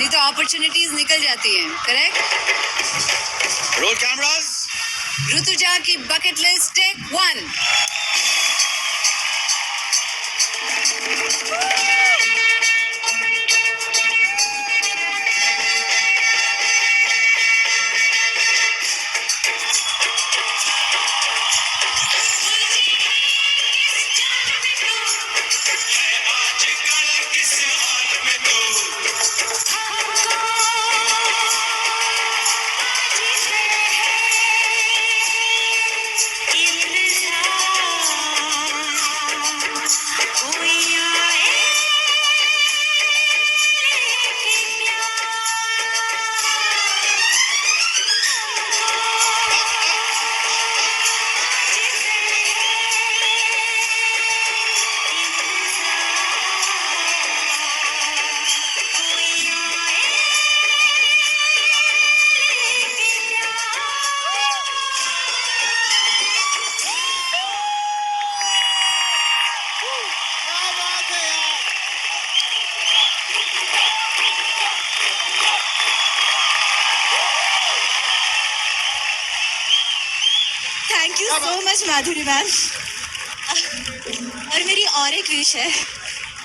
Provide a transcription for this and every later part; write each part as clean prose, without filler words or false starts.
तभी तो अपॉर्चुनिटीज निकल जाती हैं, करेक्ट? Role cameras. ऋतुजा की bucket list take 1। Thank you so much Madhuri ma'am. और मेरी और एक विश है,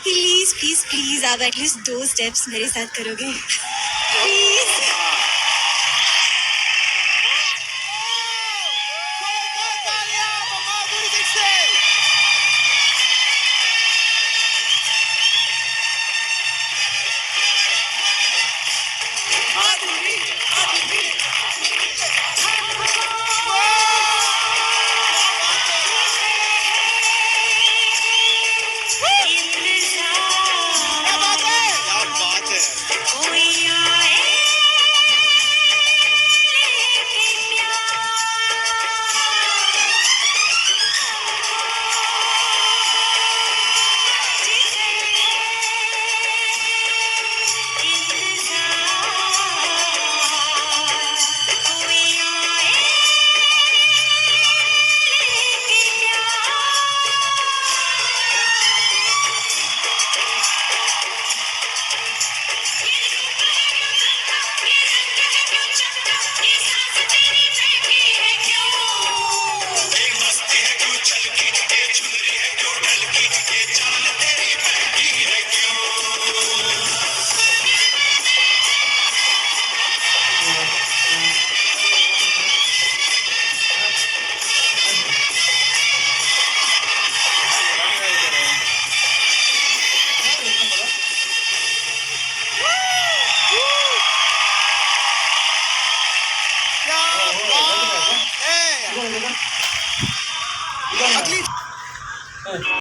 प्लीज प्लीज प्लीज आप एटलीस्ट 2 स्टेप्स मेरे साथ करोगे प्लीज।